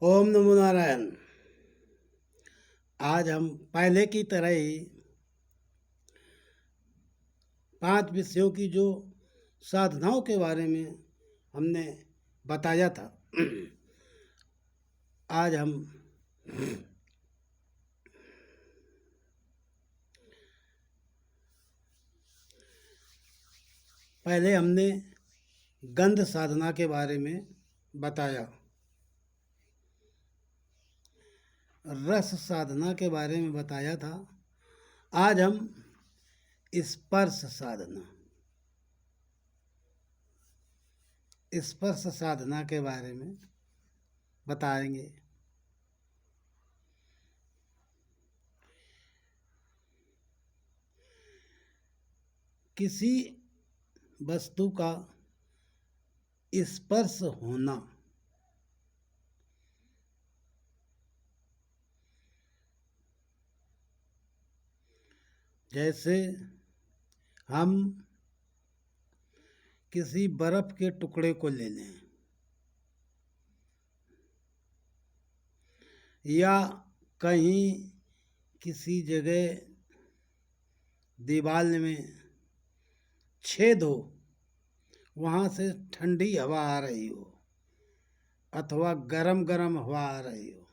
ओम नमो नारायण। आज हम पहले की तरह ही 5 विषयों की जो साधनाओं के बारे में हमने बताया था, आज हम पहले हमने गंध साधना के बारे में बताया, रस साधना के बारे में बताया था। आज हम स्पर्श साधना स्पर्श साधना के बारे में बताएंगे। किसी वस्तु का स्पर्श होना जैसे हम किसी बर्फ के टुकड़े को ले लें या कहीं किसी जगह दीवार में छेद हो, वहाँ से ठंडी हवा आ रही हो अथवा गरम गरम हवा आ रही हो,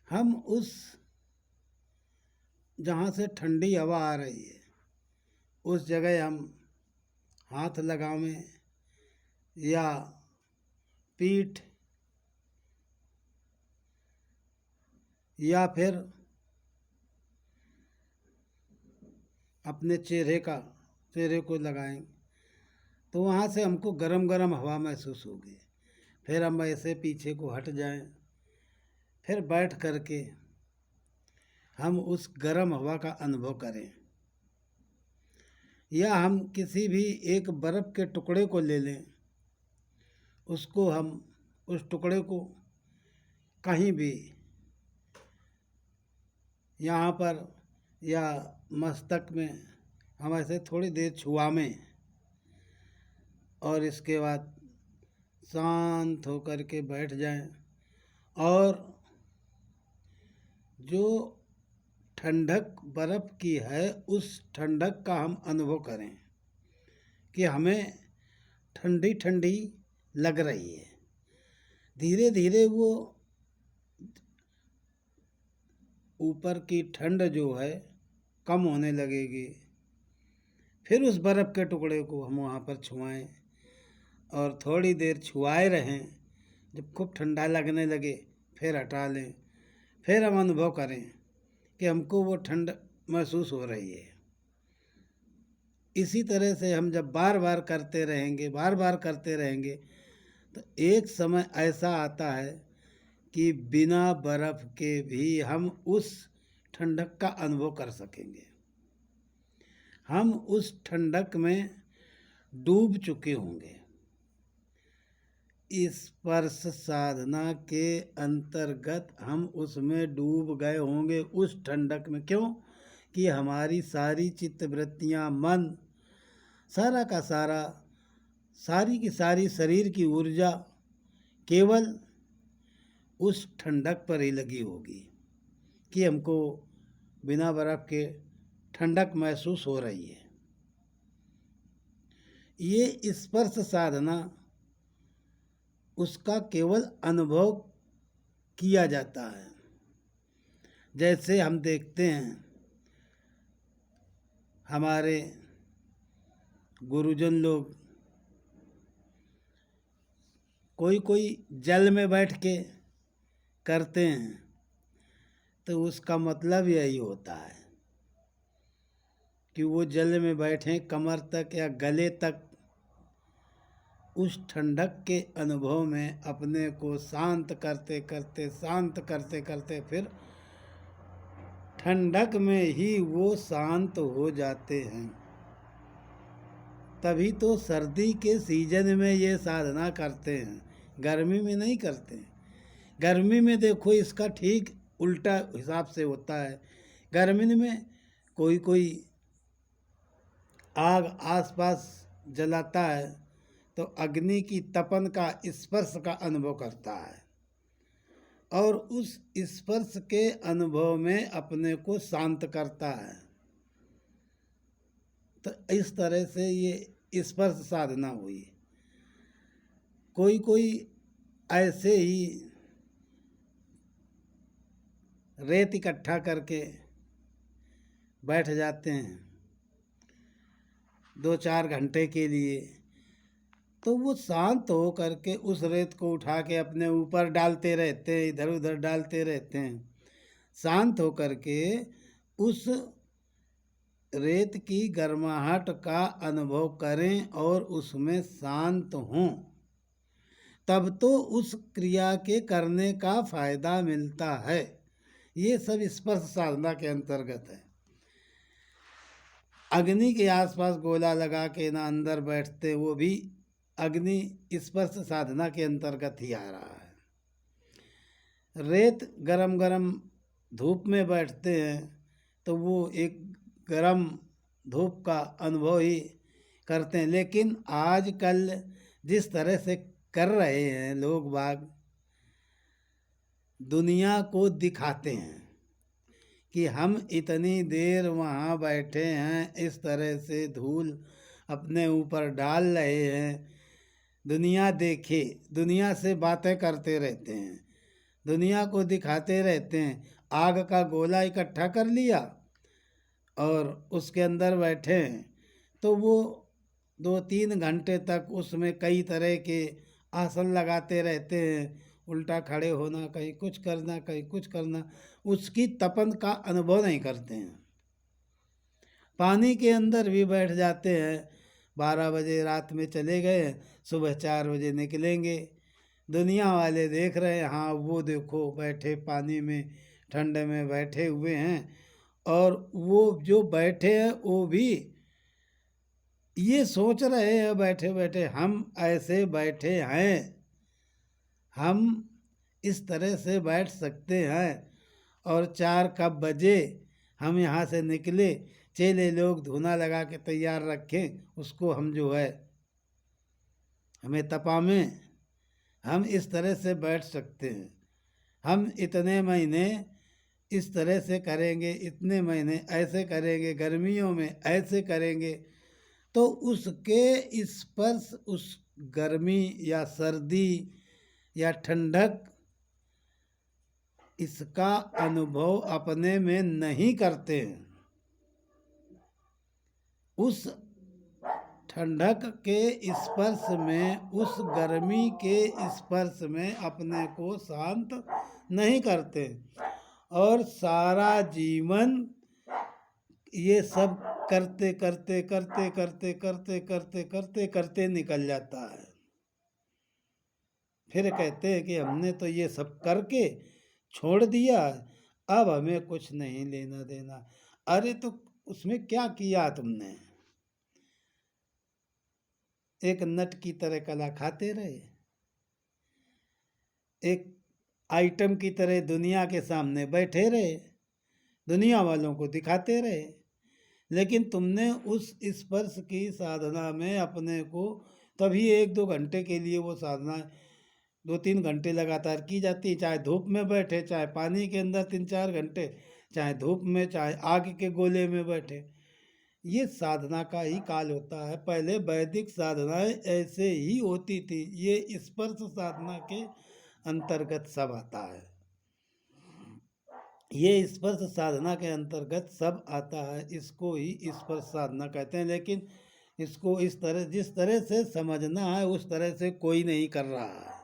हम उस जहाँ से ठंडी हवा आ रही है उस जगह हम हाथ लगावें या पीठ या फिर अपने चेहरे को लगाएं तो वहाँ से हमको गरम गरम हवा महसूस होगी। फिर हम ऐसे पीछे को हट जाएं, फिर बैठ करके हम उस गरम हवा का अनुभव करें। या हम किसी भी एक बर्फ़ के टुकड़े को ले लें, उसको हम उस टुकड़े को कहीं भी यहाँ पर या मस्तक में हम ऐसे थोड़ी देर छुआवें और इसके बाद शांत होकर के बैठ जाएं और जो ठंडक बर्फ़ की है उस ठंडक का हम अनुभव करें कि हमें ठंडी ठंडी लग रही है। धीरे धीरे वो ऊपर की ठंड जो है कम होने लगेगी। फिर उस बर्फ़ के टुकड़े को हम वहाँ पर छुआएं और थोड़ी देर छुआए रहें। जब खूब ठंडा लगने लगे फिर हटा लें। फिर हम अनुभव करें कि हमको वो ठंड महसूस हो रही है। इसी तरह से हम जब बार बार करते रहेंगे तो एक समय ऐसा आता है कि बिना बर्फ़ के भी हम उस ठंडक का अनुभव कर सकेंगे। हम उस ठंडक में डूब चुके होंगे। स्पर्श साधना के अंतर्गत हम उसमें डूब गए होंगे, उस ठंडक में। क्यों कि हमारी सारी चित्तवृत्तियाँ, मन, सारा का सारा, सारी की सारी शरीर की ऊर्जा केवल उस ठंडक पर ही लगी होगी कि हमको बिना बर्फ़ के ठंडक महसूस हो रही है। ये स्पर्श साधना उसका केवल अनुभव किया जाता है। जैसे हम देखते हैं हमारे गुरुजन लोग कोई जल में बैठ के करते हैं तो उसका मतलब यही होता है कि वो जल में बैठें कमर तक या गले तक, उस ठंडक के अनुभव में अपने को शांत करते करते फिर ठंडक में ही वो शांत हो जाते हैं। तभी तो सर्दी के सीजन में ये साधना करते हैं, गर्मी में नहीं करते। गर्मी में देखो इसका ठीक उल्टा हिसाब से होता है। गर्मी में कोई आग आसपास जलाता है तो अग्नि की तपन का स्पर्श का अनुभव करता है और उस स्पर्श के अनुभव में अपने को शांत करता है। तो इस तरह से ये स्पर्श साधना हुई। कोई कोई ऐसे ही रेत इकट्ठा करके बैठ जाते हैं 2-4 घंटे के लिए, तो वो शांत हो करके उस रेत को उठा के अपने ऊपर डालते रहते हैं, इधर उधर डालते रहते हैं। शांत हो करके उस रेत की गर्माहट का अनुभव करें और उसमें शांत हों, तब तो उस क्रिया के करने का फायदा मिलता है। ये सब स्पर्श साधना के अंतर्गत है। अग्नि के आसपास गोला लगा के ना अंदर बैठते, वो भी अग्नि स्पर्श साधना के अंतर्गत ही आ रहा है। रेत गरम गरम धूप में बैठते हैं तो वो एक गरम धूप का अनुभव ही करते हैं। लेकिन आजकल जिस तरह से कर रहे हैं लोग बाग, दुनिया को दिखाते हैं कि हम इतनी देर वहाँ बैठे हैं, इस तरह से धूल अपने ऊपर डाल रहे हैं, दुनिया देखे, दुनिया से बातें करते रहते हैं, दुनिया को दिखाते रहते हैं। आग का गोला इकट्ठा कर लिया और उसके अंदर बैठे हैं, तो वो 2-3 घंटे तक उसमें कई तरह के आसन लगाते रहते हैं, उल्टा खड़े होना, कहीं कुछ करना, कहीं कुछ करना, उसकी तपन का अनुभव नहीं करते हैं। पानी के अंदर भी बैठ जाते हैं, 12 बजे रात में चले गए, सुबह 4 बजे निकलेंगे। दुनिया वाले देख रहे हैं, हाँ वो देखो बैठे पानी में, ठंड में बैठे हुए हैं। और वो जो बैठे हैं वो भी ये सोच रहे हैं बैठे बैठे, हम ऐसे बैठे हैं, हम इस तरह से बैठ सकते हैं। और 4 कब बजे हम यहाँ से निकले, चेले लोग धुना लगा के तैयार रखें, उसको हम जो है हमें तपा में हम इस तरह से बैठ सकते हैं। हम इतने महीने इस तरह से करेंगे, इतने महीने ऐसे करेंगे, गर्मियों में ऐसे करेंगे। तो उसके स्पर्श, उस गर्मी या सर्दी या ठंडक, इसका अनुभव अपने में नहीं करते हैं। उस ठंडक के स्पर्श में, उस गर्मी के स्पर्श में अपने को शांत नहीं करते और सारा जीवन ये सब करते करते करते करते करते करते करते करते निकल जाता है। फिर कहते हैं कि हमने तो ये सब करके छोड़ दिया, अब हमें कुछ नहीं लेना देना। अरे तो उसमें क्या किया तुमने? एक नट की तरह कला खाते रहे, एक आइटम की तरह दुनिया के सामने बैठे रहे, दुनिया वालों को दिखाते रहे। लेकिन तुमने उस स्पर्श की साधना में अपने को, तभी 1-2 घंटे के लिए वो साधना 2-3 घंटे लगातार की जाती, चाहे धूप में बैठे, चाहे पानी के अंदर 3-4 घंटे, चाहे धूप में, चाहे आग के गोले में बैठे। ये साधना का ही काल होता है। पहले वैदिक साधनाएं ऐसे ही होती थी। ये स्पर्श साधना के अंतर्गत सब आता है। ये स्पर्श साधना के अंतर्गत सब आता है, इसको ही स्पर्श साधना कहते हैं। लेकिन इसको इस तरह, जिस तरह से समझना है उस तरह से कोई नहीं कर रहा है,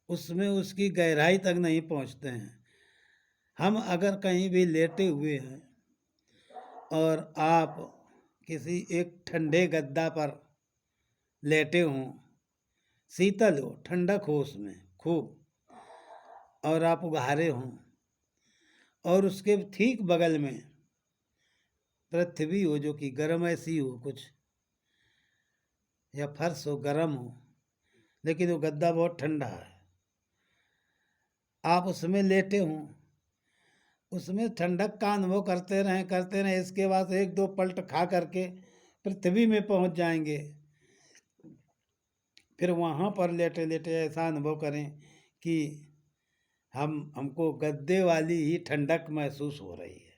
उसमें उसकी गहराई तक नहीं पहुंचते हैं। हम अगर कहीं भी लेटे हुए हैं और आप किसी एक ठंडे गद्दा पर लेटे हों, शीतल हो, ठंडक हो उसमें खूब, और आप उघारे हों और उसके ठीक बगल में पृथ्वी हो जो कि गर्म ऐसी हो कुछ, या फर्श हो गर्म हो, लेकिन वो गद्दा बहुत ठंडा है, आप उसमें लेटे हों, उसमें ठंडक का अनुभव करते रहें। इसके बाद 1-2 पलट खा करके पृथ्वी में पहुंच जाएंगे। फिर वहाँ पर लेटे लेटे ऐसा अनुभव करें कि हमको गद्दे वाली ही ठंडक महसूस हो रही है।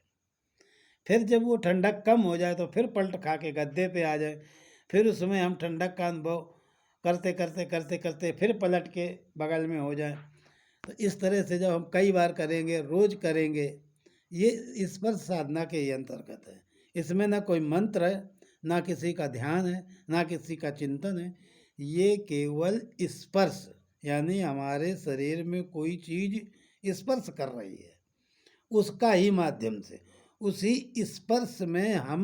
फिर जब वो ठंडक कम हो जाए तो फिर पलट खा के गद्दे पे आ जाए, फिर उसमें हम ठंडक का अनुभव करते करते करते करते फिर पलट के बगल में हो जाए। तो इस तरह से जब हम कई बार करेंगे, रोज करेंगे, ये स्पर्श साधना के ही अंतर्गत है। इसमें ना कोई मंत्र है, ना किसी का ध्यान है, ना किसी का चिंतन है। ये केवल स्पर्श, यानी हमारे शरीर में कोई चीज स्पर्श कर रही है, उसका ही माध्यम से, उसी स्पर्श में हम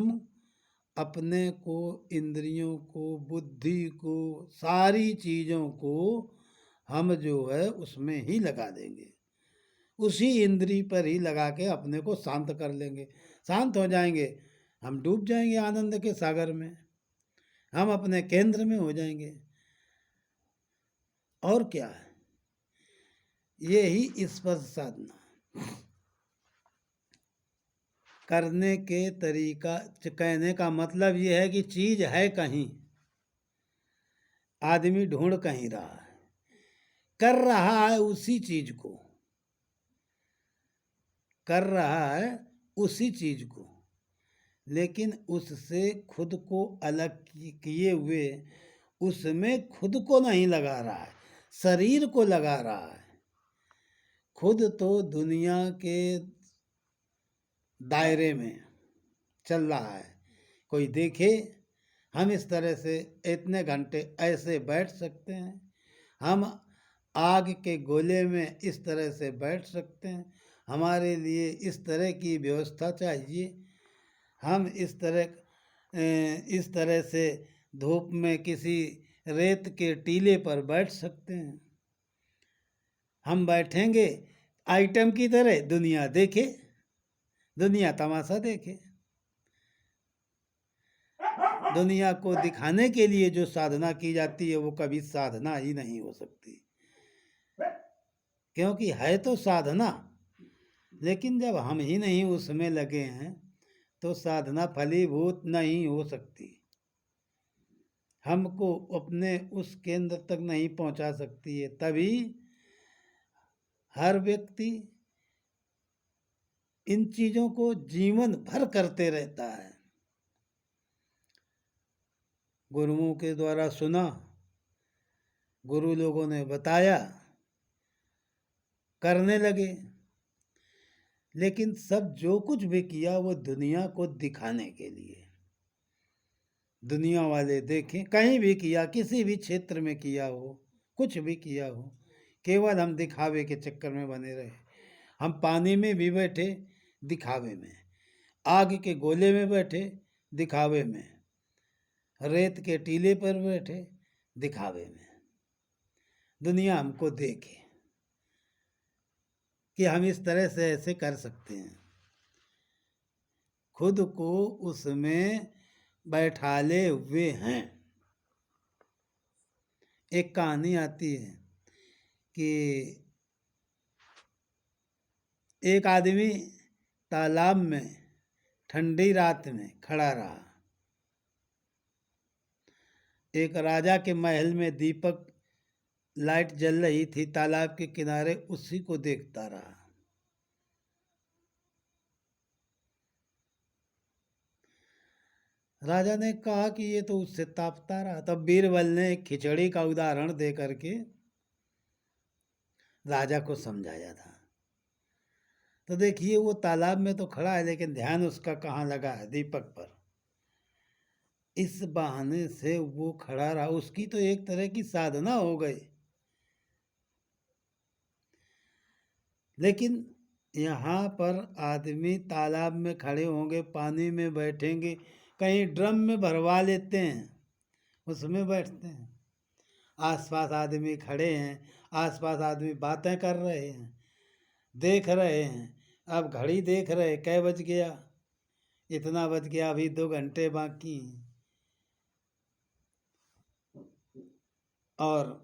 अपने को, इंद्रियों को, बुद्धि को, सारी चीज़ों को हम जो है उसमें ही लगा देंगे, उसी इंद्री पर ही लगा के अपने को शांत कर लेंगे। शांत हो जाएंगे, हम डूब जाएंगे आनंद के सागर में, हम अपने केंद्र में हो जाएंगे। और क्या है, ये ही स्पर्श साधना करने के तरीका। कहने का मतलब ये है कि चीज है कहीं, आदमी ढूंढ कहीं रहा है, कर रहा है उसी चीज को, कर रहा है उसी चीज को, लेकिन उससे खुद को अलग किए हुए उसमें खुद को नहीं लगा रहा है, शरीर को लगा रहा है। खुद तो दुनिया के दायरे में चल रहा है। कोई देखे, हम इस तरह से इतने घंटे ऐसे बैठ सकते हैं, हम आग के गोले में इस तरह से बैठ सकते हैं, हमारे लिए इस तरह की व्यवस्था चाहिए, हम इस तरह से धूप में किसी रेत के टीले पर बैठ सकते हैं। हम बैठेंगे आइटम की तरह, दुनिया देखे, दुनिया तमाशा देखे। दुनिया को दिखाने के लिए जो साधना की जाती है वो कभी साधना ही नहीं हो सकती, क्योंकि है तो साधना, लेकिन जब हम ही नहीं उसमें लगे हैं तो साधना फलीभूत नहीं हो सकती, हमको अपने उस केंद्र तक नहीं पहुंचा सकती है। तभी हर व्यक्ति इन चीजों को जीवन भर करते रहता है। गुरुओं के द्वारा सुना, गुरु लोगों ने बताया, करने लगे, लेकिन सब जो कुछ भी किया वो दुनिया को दिखाने के लिए, दुनिया वाले देखें। कहीं भी किया, किसी भी क्षेत्र में किया हो, कुछ भी किया हो, केवल हम दिखावे के चक्कर में बने रहे। हम पानी में भी बैठे दिखावे में, आग के गोले में बैठे दिखावे में, रेत के टीले पर बैठे दिखावे में। दुनिया हमको देखे कि हम इस तरह से ऐसे कर सकते हैं, खुद को उसमें बैठाले हुए हैं। एक कहानी आती है कि एक आदमी तालाब में ठंडी रात में खड़ा रहा। एक राजा के महल में दीपक, लाइट जल रही थी तालाब के किनारे, उसी को देखता रहा। राजा ने कहा कि ये तो उससे तापता रहा। तब बीरबल ने एक खिचड़ी का उदाहरण दे करके राजा को समझाया था। तो देखिए, वो तालाब में तो खड़ा है, लेकिन ध्यान उसका कहाँ लगा है? दीपक पर। इस बहाने से वो खड़ा रहा, उसकी तो एक तरह की साधना हो गई। लेकिन यहाँ पर आदमी तालाब में खड़े होंगे, पानी में बैठेंगे, कहीं ड्रम में भरवा लेते हैं, उसमें बैठते हैं, आसपास आदमी खड़े हैं, आसपास आदमी बातें कर रहे हैं, देख रहे हैं। अब घड़ी देख रहे, कै बज गया, इतना बज गया, अभी 2 घंटे बाकी। और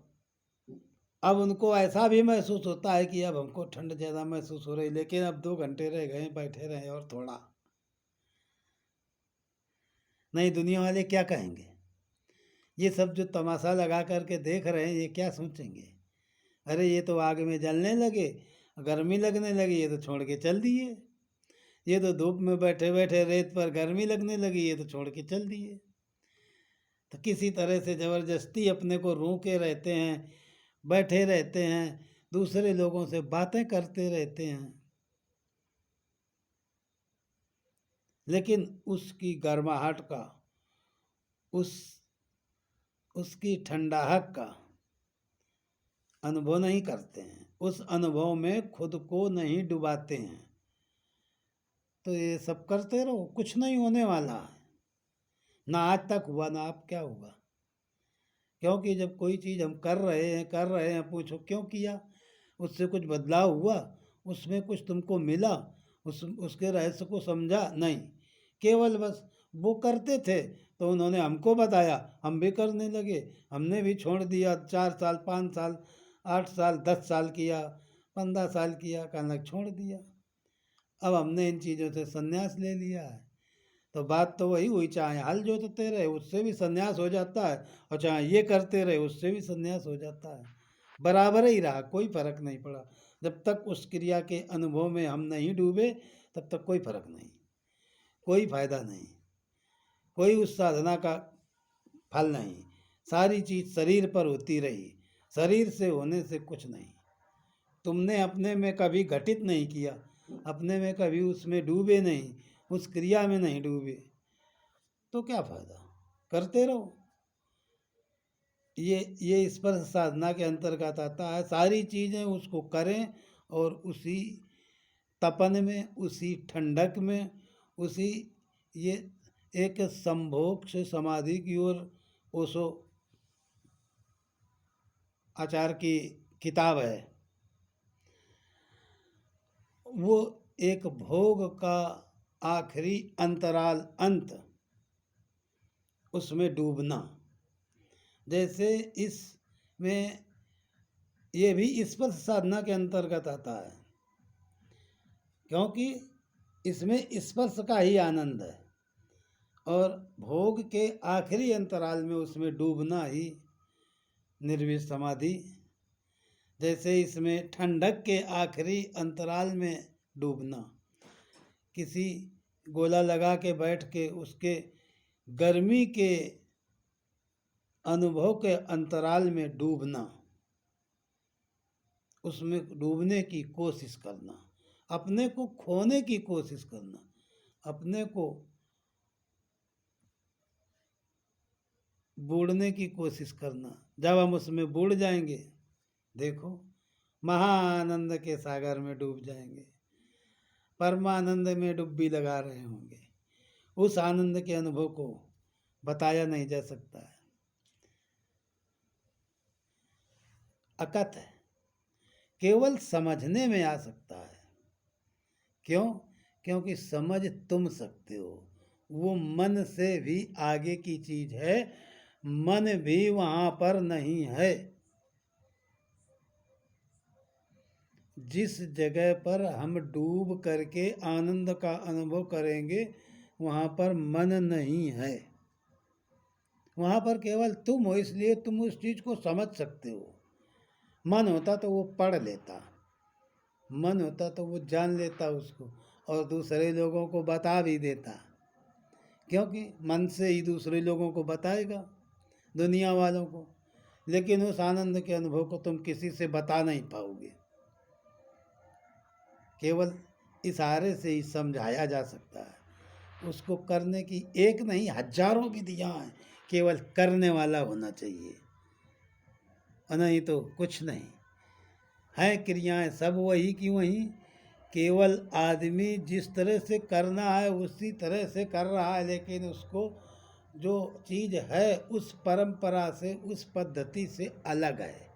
अब उनको ऐसा भी महसूस होता है कि अब हमको ठंड ज़्यादा महसूस हो रही, लेकिन अब 2 घंटे रह गए, बैठे रहे और थोड़ा नहीं, दुनिया वाले क्या कहेंगे? ये सब जो तमाशा लगा करके देख रहे हैं, ये क्या सोचेंगे? अरे ये तो आग में जलने लगे, गर्मी लगने लगी, ये तो छोड़ के चल दिए। ये तो धूप में बैठे बैठे रेत पर गर्मी लगने लगी, ये तो छोड़ के चल दिए। तो किसी तरह से ज़बरदस्ती अपने को रोके रहते हैं, बैठे रहते हैं, दूसरे लोगों से बातें करते रहते हैं, लेकिन उसकी गर्माहट का, उस उसकी ठंडाहट का अनुभव नहीं करते हैं, उस अनुभव में खुद को नहीं डुबाते हैं। तो ये सब करते रहो, कुछ नहीं होने वाला है, ना आज तक हुआ ना अब क्या होगा। क्योंकि जब कोई चीज़ हम कर रहे हैं, पूछो क्यों किया, उससे कुछ बदलाव हुआ, उसमें कुछ तुमको मिला, उसके रहस्य को समझा नहीं, केवल बस वो करते थे तो उन्होंने हमको बताया, हम भी करने लगे, हमने भी छोड़ दिया, 4 साल 5 साल 8 साल 10 साल किया, 15 साल किया, कहना छोड़ दिया। अब हमने इन चीज़ों से संन्यास ले लिया है। तो बात तो वही हुई, चाहे हल जोतते रहे उससे भी संन्यास हो जाता है, और चाहे ये करते रहे उससे भी संन्यास हो जाता है, बराबर ही रहा, कोई फर्क नहीं पड़ा। जब तक उस क्रिया के अनुभव में हम नहीं डूबे तब तक कोई फर्क नहीं, कोई फायदा नहीं, कोई उस साधना का फल नहीं। सारी चीज़ शरीर पर होती रही, शरीर से होने से कुछ नहीं। तुमने अपने में कभी घटित नहीं किया, अपने में कभी उसमें डूबे नहीं, उस क्रिया में नहीं डूबे, तो क्या फायदा, करते रहो। ये स्पर्श साधना के अंतर्गत आता है। सारी चीज़ें उसको करें और उसी तपन में, उसी ठंडक में, उसी ये एक संभोग से समाधि की ओर, ओशो आचार्य की किताब है, वो एक भोग का आखिरी अंतराल, अंत, उसमें डूबना। जैसे इसमें ये भी स्पर्श साधना के अंतर्गत आता है, क्योंकि इसमें स्पर्श का ही आनंद है, और भोग के आखिरी अंतराल में उसमें डूबना ही निर्विष समाधि। जैसे इसमें ठंडक के आखिरी अंतराल में डूबना, किसी गोला लगा के बैठ के उसके गर्मी के अनुभव के अंतराल में डूबना, उसमें डूबने की कोशिश करना, अपने को खोने की कोशिश करना, अपने को बूढ़ने की कोशिश करना। जब हम उसमें बूढ़ जाएंगे, देखो महाआनंद के सागर में डूब जाएंगे, परमानंद में डुब्बी लगा रहे होंगे। उस आनंद के अनुभव को बताया नहीं जा सकता है, अकथ है, केवल समझने में आ सकता है। क्यों? क्योंकि समझ तुम सकते हो, वो मन से भी आगे की चीज है, मन भी वहां पर नहीं है। जिस जगह पर हम डूब करके आनंद का अनुभव करेंगे वहां पर मन नहीं है, वहां पर केवल तुम हो, इसलिए तुम उस चीज को समझ सकते हो। मन होता तो वो पढ़ लेता, मन होता तो वो जान लेता उसको, और दूसरे लोगों को बता भी देता, क्योंकि मन से ही दूसरे लोगों को बताएगा, दुनिया वालों को। लेकिन उस आनंद के अनुभव को तुम किसी से बता नहीं पाओगे, केवल इशारे से ही समझाया जा सकता है। उसको करने की एक नहीं हजारों विधियाँ हैं, केवल करने वाला होना चाहिए, नहीं तो कुछ नहीं है। क्रियाएं सब वही की वही, केवल आदमी जिस तरह से करना है उसी तरह से कर रहा है, लेकिन उसको जो चीज़ है उस परंपरा से, उस पद्धति से अलग है,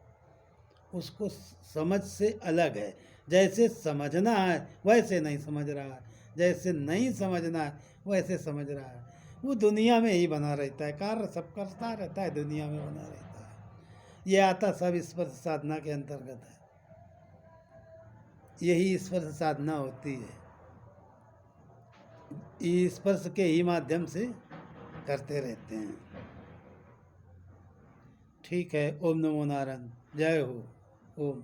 उसको समझ से अलग है। जैसे समझना है वैसे नहीं समझ रहा है, जैसे नहीं समझना है वैसे समझ रहा है। वो दुनिया में ही बना रहता है, कार्य सब करता रहता है, दुनिया में बना रहता है। ये आता सब स्पर्श साधना के अंतर्गत है, यही स्पर्श साधना होती है, ये स्पर्श के ही माध्यम से करते रहते हैं। ठीक है। ओम नमो नारायण। जय हो। ओम।